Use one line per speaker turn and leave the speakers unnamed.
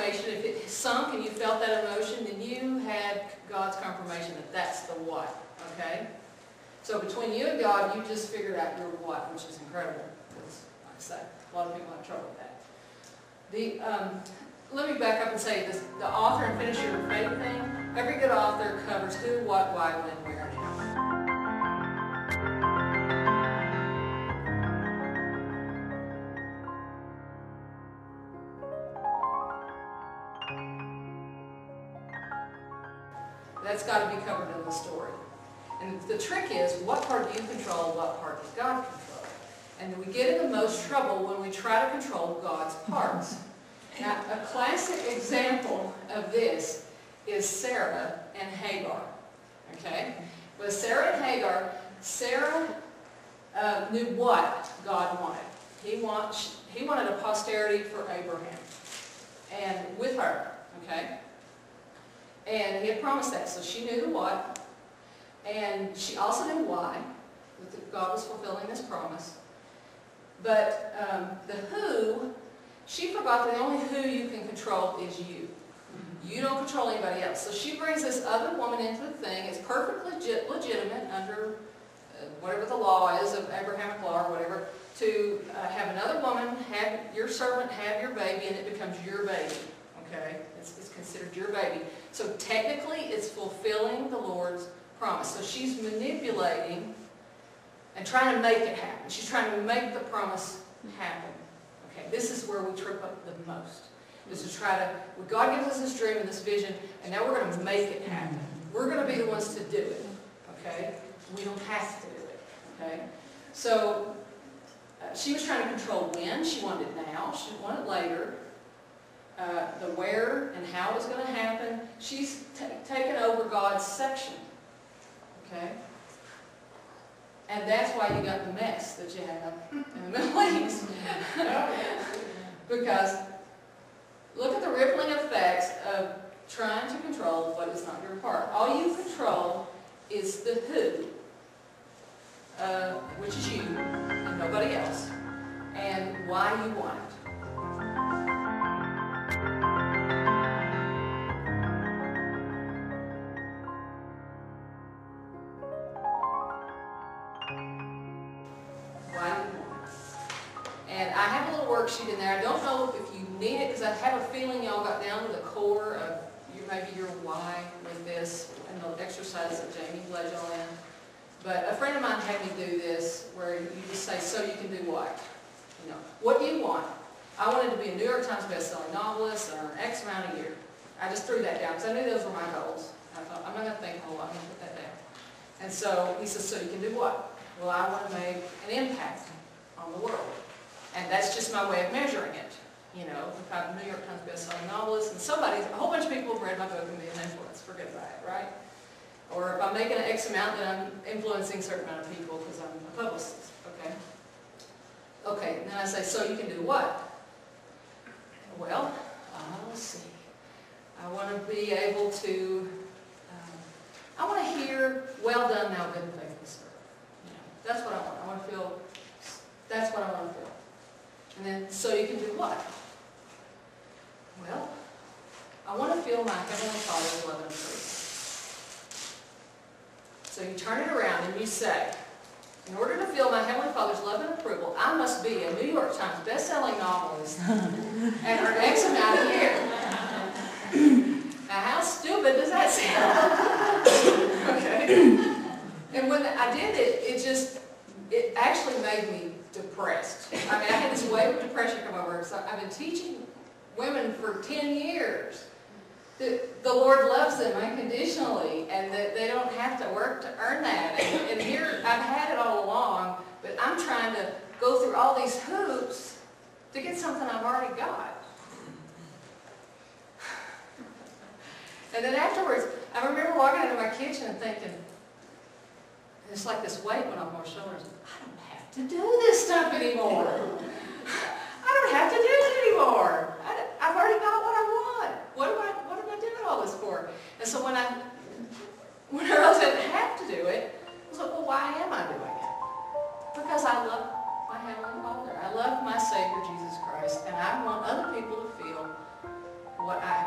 confirmation. If it sunk and you felt that emotion, then you had God's confirmation that that's the what, okay? So between you and God, you just figured out your what, which is incredible. Because, like I say, a lot of people have trouble with that. Let me back up and say this: the author and finisher of faith thing. Every good author covers who, what, why, when, where, and how. That's got to be covered in the story. And the trick is, what part do you control, what part does God control? And we get in the most trouble when we try to control God's parts. Now, a classic example of this is Sarah and Hagar. Okay? With Sarah and Hagar, Sarah knew what God wanted. He wanted a posterity for Abraham. And with her, okay? And he had promised that, so she knew the what. And she also knew why, that God was fulfilling this promise. But the who, she forgot that the only who you can control is you. You don't control anybody else. So she brings this other woman into the thing. It's perfectly legitimate under whatever the law is of Abrahamic law or whatever, to have another woman, have your servant have your baby, and it becomes your baby. Okay? It's considered your baby. So technically, it's fulfilling the Lord's promise. So she's manipulating and trying to make it happen. She's trying to make the promise happen. Okay, this is where we trip up the most. Is to try to, well, God gives us this dream and this vision, and now we're going to make it happen. We're going to be the ones to do it. Okay? We don't have to do it. Okay? So she was trying to control when. She wanted it now. She didn't want it later. The where and how it was going to happen. She's taken over God's section. Okay? And that's why you got the mess that you have in the Middle East. Because look at the rippling effects of trying to control what is not your part. All you control is the who, which is you and nobody else, and why you want it. And I have a little worksheet in there. I don't know if you need it, because I have a feeling y'all got down to the core of maybe your why with this and the exercise that Jamie led y'all in. But a friend of mine had me do this, where you just say, so you can do what? You know, what do you want? I wanted to be a New York Times best-selling novelist and earn X amount a year. I just threw that down, because I knew those were my goals. I thought, I'm not going to think a whole lot, I'm going to put that down. And so he says, so you can do what? Well, I want to make an impact on the world. And that's just my way of measuring it. You know, if I'm a New York Times best-selling novelist, and a whole bunch of people have read my book and be an influence, forget about it, right? Or if I'm making an X amount, then I'm influencing a certain amount of people because I'm a publicist, okay? Okay, and then I say, so you can do what? Well, let's see. I want to be able to, I want to hear, well done, thou good and faithful servant. You know, that's what I want. I want to feel, that's what I want to feel. And then, so you can do what? Well, I want to feel my Heavenly Father's love and approval. So you turn it around and you say, in order to feel my Heavenly Father's love and approval, I must be a New York Times best-selling novelist and earn X amount a year. Now, how stupid does that sound? Okay. And when I did it, it actually made me depressed. I mean, I had this wave of depression come over. So I've been teaching women for 10 years that the Lord loves them unconditionally and that they don't have to work to earn that. And here, I've had it all along, but I'm trying to go through all these hoops to get something I've already got. And then afterwards, I remember walking into my kitchen and thinking, it's like this weight went off my shoulders. I don't have to do this stuff anymore. I don't have to do it anymore. I've already got what I want. What am I doing all this for? And so when I realized I didn't have to do it, I was like, well, why am I doing it? Because I love my Heavenly Father. I love my Savior, Jesus Christ, and I want other people to feel what I